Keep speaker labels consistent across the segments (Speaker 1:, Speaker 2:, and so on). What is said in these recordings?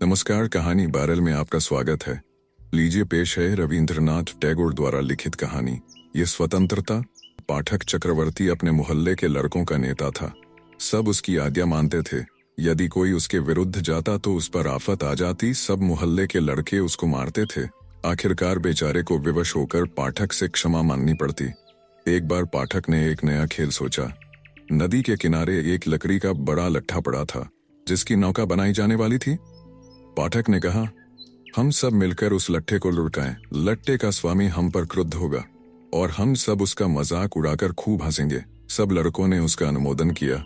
Speaker 1: नमस्कार, कहानी बैरल में आपका स्वागत है। लीजिए पेश है रविंद्रनाथ टैगोर द्वारा लिखित कहानी ये स्वतंत्रता। पाठक चक्रवर्ती अपने मोहल्ले के लड़कों का नेता था। सब उसकी आज्ञा मानते थे। यदि कोई उसके विरुद्ध जाता तो उस पर आफत आ जाती। सब मोहल्ले के लड़के उसको मारते थे। आखिरकार बेचारे को विवश होकर पाठक से क्षमा मांगनी पड़ती। एक बार पाठक ने एक नया खेल सोचा। नदी के किनारे एक लकड़ी का बड़ा लट्ठा पड़ा था जिसकी नौका बनाई जाने वाली थी। पाठक ने कहा, हम सब मिलकर उस लट्ठे को लुढ़काएं। लट्ठे का स्वामी हम पर क्रुद्ध होगा और हम सब उसका मजाक उड़ाकर खूब हंसेंगे। सब लड़कों ने उसका अनुमोदन किया।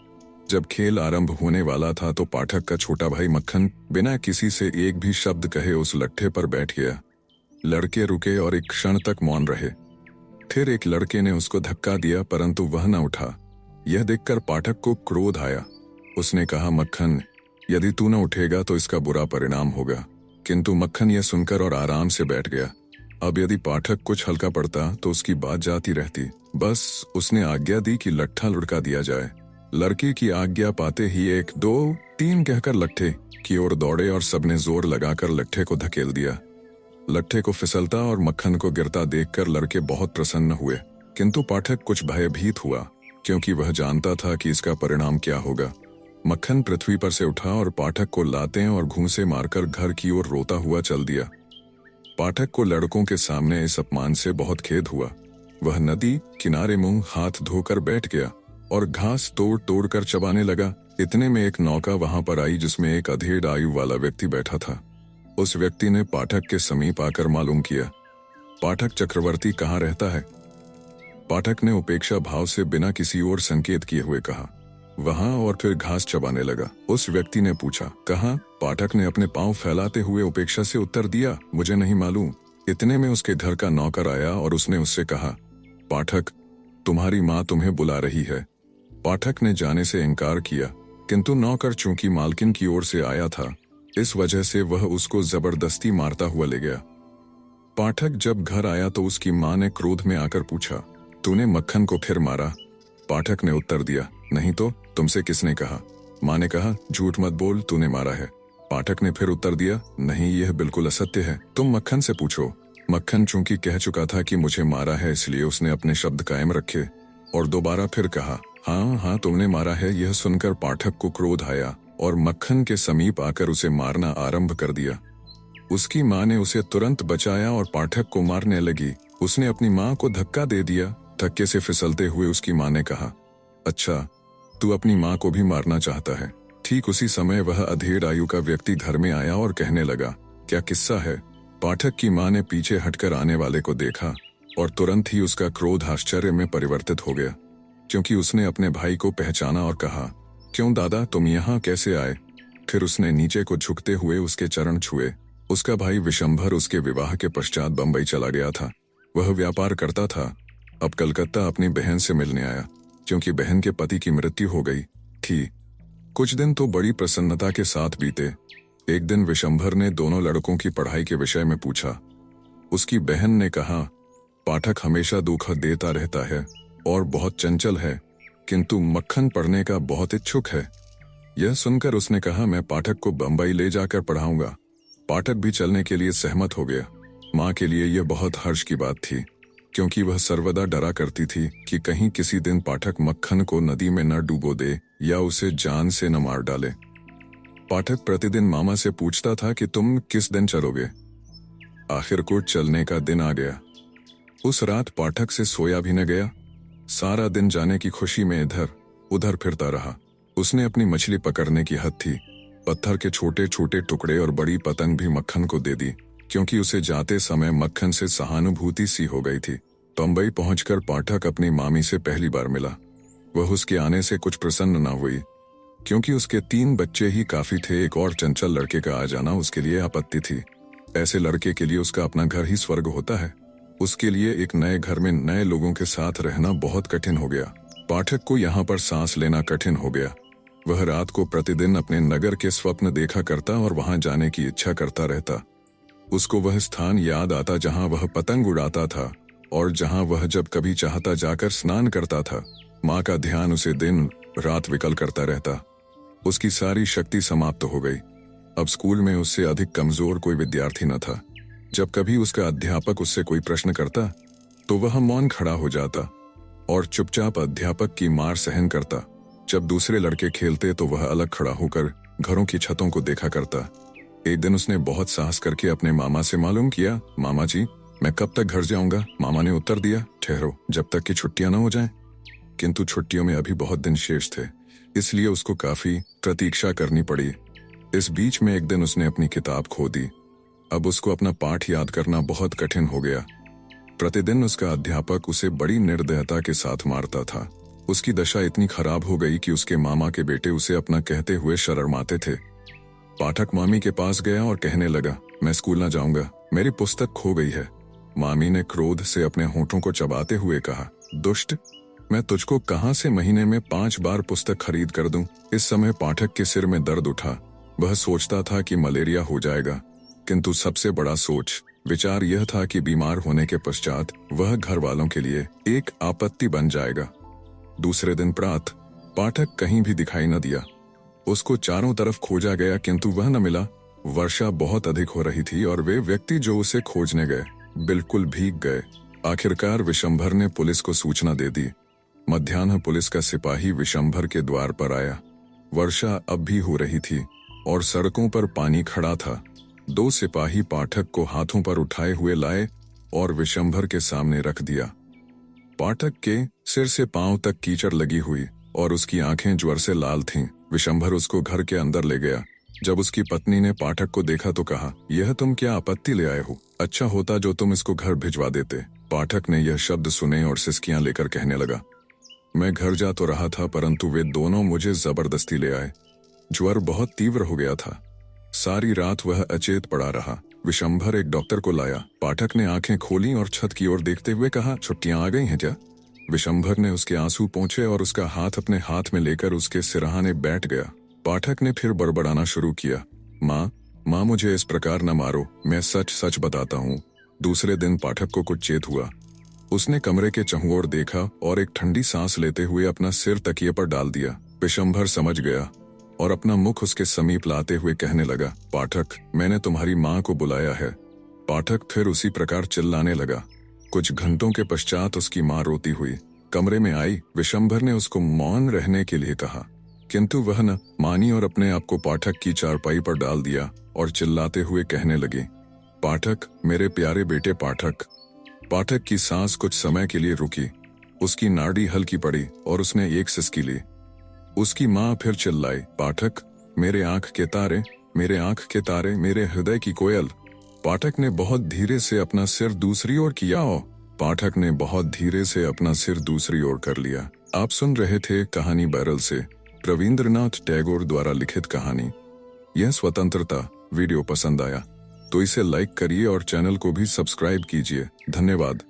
Speaker 1: जब खेल आरंभ होने वाला था तो पाठक का छोटा भाई मक्खन बिना किसी से एक भी शब्द कहे उस लट्ठे पर बैठ गया। लड़के रुके और एक क्षण तक मौन रहे। फिर एक लड़के ने उसको धक्का दिया परंतु वह न उठा। यह देखकर पाठक को क्रोध आया। उसने कहा, मक्खन, यदि तू न उठेगा तो इसका बुरा परिणाम होगा। किंतु मक्खन यह सुनकर और आराम से बैठ गया। अब यदि पाठक कुछ हल्का पड़ता तो उसकी बात जाती रहती। बस उसने आज्ञा दी कि लट्ठा लुढ़का दिया जाए। लड़के की आज्ञा पाते ही 1 2 3 कहकर लट्ठे की ओर दौड़े और सबने जोर लगाकर लट्ठे को धकेल दिया। लट्ठे को फिसलता और मक्खन को गिरता देखकर लड़के बहुत प्रसन्न हुए। किंतु पाठक कुछ भयभीत हुआ क्योंकि वह जानता था कि इसका परिणाम क्या होगा। मक्खन पृथ्वी पर से उठा और पाठक को लातें और घूंसे मारकर घर की ओर रोता हुआ चल दिया। पाठक को लड़कों के सामने इस अपमान से बहुत खेद हुआ। वह नदी किनारे मुंह हाथ धोकर बैठ गया और घास तोड़ तोड़ कर चबाने लगा। इतने में एक नौका वहां पर आई जिसमें एक अधेड़ आयु वाला व्यक्ति बैठा था। उस व्यक्ति ने पाठक के समीप आकर मालूम किया, पाठक चक्रवर्ती कहाँ रहता है? पाठक ने उपेक्षा भाव से बिना किसी और संकेत किए हुए कहा, वहां, और फिर घास चबाने लगा। उस व्यक्ति ने पूछा, कहाँ? पाठक ने अपने पांव फैलाते हुए उपेक्षा से उत्तर दिया, मुझे नहीं मालूम। इतने में उसके घर का नौकर आया और उसने उससे कहा, पाठक, तुम्हारी माँ तुम्हें बुला रही है। पाठक ने जाने से इनकार किया किंतु नौकर चूंकि मालकिन की ओर से आया था इस वजह से वह उसको जबरदस्ती मारता हुआ ले गया। पाठक जब घर आया तो उसकी माँ ने क्रोध में आकर पूछा, तूने मक्खन को फिर मारा? पाठक ने उत्तर दिया, नहीं तो, तुमसे किसने कहा? माँ ने कहा, झूठ मत बोल, तूने मारा है। पाठक ने फिर उत्तर दिया, नहीं, यह बिल्कुल असत्य है, तुम मक्खन से पूछो। मक्खन चूंकि कह चुका था कि मुझे मारा है इसलिए उसने अपने शब्द कायम रखे और दोबारा फिर कहा, हाँ हाँ तुमने मारा है। यह सुनकर पाठक को क्रोध आया और मक्खन के समीप आकर उसे मारना आरंभ कर दिया। उसकी माँ ने उसे तुरंत बचाया और पाठक को मारने लगी। उसने अपनी माँ को धक्का दे दिया। धक्के से फिसलते हुए उसकी माँ ने कहा, अच्छा, तू अपनी माँ को भी मारना चाहता है। ठीक उसी समय वह अधेड़ आयु का व्यक्ति घर में आया और कहने लगा, क्या किस्सा है? पाठक की माँ ने पीछे हटकर आने वाले को देखा और तुरंत ही उसका क्रोध आश्चर्य में परिवर्तित हो गया क्योंकि उसने अपने भाई को पहचाना और कहा, क्यों दादा, तुम यहाँ कैसे आए? फिर उसने नीचे को झुकते हुए उसके चरण छुए। उसका भाई विशंभर उसके विवाह के पश्चात बंबई चला गया था। वह व्यापार करता था। अब कलकत्ता अपनी बहन से मिलने आया क्योंकि बहन के पति की मृत्यु हो गई थी। कुछ दिन तो बड़ी प्रसन्नता के साथ बीते। एक दिन विशंभर ने दोनों लड़कों की पढ़ाई के विषय में पूछा। उसकी बहन ने कहा, पाठक हमेशा दुख देता रहता है और बहुत चंचल है, किंतु मक्खन पढ़ने का बहुत इच्छुक है। यह सुनकर उसने कहा, मैं पाठक को बंबई ले जाकर पढ़ाऊंगा। पाठक भी चलने के लिए सहमत हो गया। माँ के लिए यह बहुत हर्ष की बात थी क्योंकि वह सर्वदा डरा करती थी कि कहीं किसी दिन पाठक मक्खन को नदी में न डूबो दे या उसे जान से न मार डाले। पाठक प्रतिदिन मामा से पूछता था कि तुम किस दिन चलोगे। आखिर को चलने का दिन आ गया। उस रात पाठक से सोया भी न गया। सारा दिन जाने की खुशी में इधर उधर फिरता रहा। उसने अपनी मछली पकड़ने की हद थी। पत्थर के छोटे छोटे टुकड़े और बड़ी पतंग भी मक्खन को दे दी क्योंकि उसे जाते समय मक्खन से सहानुभूति सी हो गई थी। बंबई पहुंचकर पाठक अपनी मामी से पहली बार मिला। वह उसके आने से कुछ प्रसन्न न हुई क्योंकि उसके 3 बच्चे ही काफी थे। एक और चंचल लड़के का आ जाना उसके लिए आपत्ति थी। ऐसे लड़के के लिए उसका अपना घर ही स्वर्ग होता है। उसके लिए एक नए घर में नए लोगों के साथ रहना बहुत कठिन हो गया। पाठक को यहाँ पर सांस लेना कठिन हो गया। वह रात को प्रतिदिन अपने नगर के स्वप्न देखा करता और वहां जाने की इच्छा करता रहता। उसको वह स्थान याद आता जहां वह पतंग उड़ाता था और जहां वह जब कभी चाहता जाकर स्नान करता था। माँ का ध्यान उसे दिन रात विकल करता रहता। उसकी सारी शक्ति समाप्त हो गई। अब स्कूल में उससे अधिक कमजोर कोई विद्यार्थी न था। जब कभी उसका अध्यापक उससे कोई प्रश्न करता तो वह मौन खड़ा हो जाता और चुपचाप अध्यापक की मार सहन करता। जब दूसरे लड़के खेलते तो वह अलग खड़ा होकर घरों की छतों को देखा करता। एक दिन उसने बहुत साहस करके अपने मामा से मालूम किया, मामा जी, मैं कब तक घर जाऊंगा? मामा ने उत्तर दिया, ठहरो, जब तक कि छुट्टियां न हो जाएं। किंतु छुट्टियों में अभी बहुत दिन शेष थे, इसलिए उसको काफी प्रतीक्षा करनी पड़ी। इस बीच में एक दिन उसने अपनी किताब खो दी। अब उसको अपना पाठ याद करना बहुत कठिन हो गया। प्रतिदिन उसका अध्यापक उसे बड़ी निर्दयता के साथ मारता था। उसकी दशा इतनी खराब हो गई कि उसके मामा के बेटे उसे अपना कहते हुए शर्माते थे। पाठक मामी के पास गया और कहने लगा, मैं स्कूल न जाऊंगा, मेरी पुस्तक खो गई है। मामी ने क्रोध से अपने होठों को चबाते हुए कहा, दुष्ट, मैं तुझको कहां से महीने में 5 बार पुस्तक खरीद कर दूं? इस समय पाठक के सिर में दर्द उठा। वह सोचता था कि मलेरिया हो जाएगा, किंतु सबसे बड़ा विचार यह था कि बीमार होने के पश्चात वह घर वालों के लिए एक आपत्ति बन जाएगा। दूसरे दिन प्रातः पाठक कहीं भी दिखाई न दिया। उसको चारों तरफ खोजा गया किंतु वह न मिला। वर्षा बहुत अधिक हो रही थी और वे व्यक्ति जो उसे खोजने गए बिल्कुल भीग गए। आखिरकार विशंभर ने पुलिस को सूचना दे दी। मध्याह्न पुलिस का सिपाही विशंभर के द्वार पर आया। वर्षा अब भी हो रही थी और सड़कों पर पानी खड़ा था। 2 सिपाही पाठक को हाथों पर उठाए हुए लाए और विशंभर के सामने रख दिया। पाठक के सिर से पांव तक कीचड़ लगी हुई और उसकी आंखें ज्वर से लाल थीं। विशंभर उसको घर के अंदर ले गया। जब उसकी पत्नी ने पाठक को देखा तो कहा, यह तुम क्या आपत्ति ले आए हो? अच्छा होता जो तुम इसको घर भिजवा देते। पाठक ने यह शब्द सुने और सिसकियां लेकर कहने लगा, मैं घर जा तो रहा था परंतु वे दोनों मुझे जबरदस्ती ले आए। ज्वर बहुत तीव्र हो गया था। सारी रात वह अचेत पड़ा रहा। विशंभर एक डॉक्टर को लाया। पाठक ने आंखें खोली और छत की ओर देखते हुए कहा, छुट्टियां आ गई हैं क्या? विशंभर ने उसके आंसू पोंछे और उसका हाथ अपने हाथ में लेकर उसके सिरहाने बैठ गया। पाठक ने फिर बड़बड़ाना शुरू किया, माँ मुझे इस प्रकार न मारो, मैं सच सच बताता हूँ। दूसरे दिन पाठक को कुछ चेत हुआ। उसने कमरे के चहुओर देखा और एक ठंडी सांस लेते हुए अपना सिर तकिए पर डाल दिया। विशंभर समझ गया और अपना मुख उसके समीप लाते हुए कहने लगा, पाठक, मैंने तुम्हारी माँ को बुलाया है। पाठक फिर उसी प्रकार चिल्लाने लगा। कुछ घंटों के पश्चात उसकी माँ रोती हुई कमरे में आई। विशंभर ने उसको मौन रहने के लिए कहा, किंतु वह न मानी और अपने आप को पाठक की चारपाई पर डाल दिया और चिल्लाते हुए कहने लगी, पाठक, मेरे प्यारे बेटे पाठक। पाठक की सांस कुछ समय के लिए रुकी। उसकी नाड़ी हल्की पड़ी और उसने एक सिसकी ली। उसकी माँ फिर चिल्लाई, पाठक, मेरे आंख के तारे, मेरे आंख के तारे, मेरे हृदय की कोयल। पाठक ने बहुत धीरे से अपना सिर दूसरी ओर किया। पाठक ने बहुत धीरे से अपना सिर दूसरी ओर कर लिया। आप सुन रहे थे कहानी बैरल से रविंद्रनाथ टैगोर द्वारा लिखित कहानी। यह स्वतंत्रता वीडियो पसंद आया तो इसे लाइक करिए और चैनल को भी सब्सक्राइब कीजिए। धन्यवाद।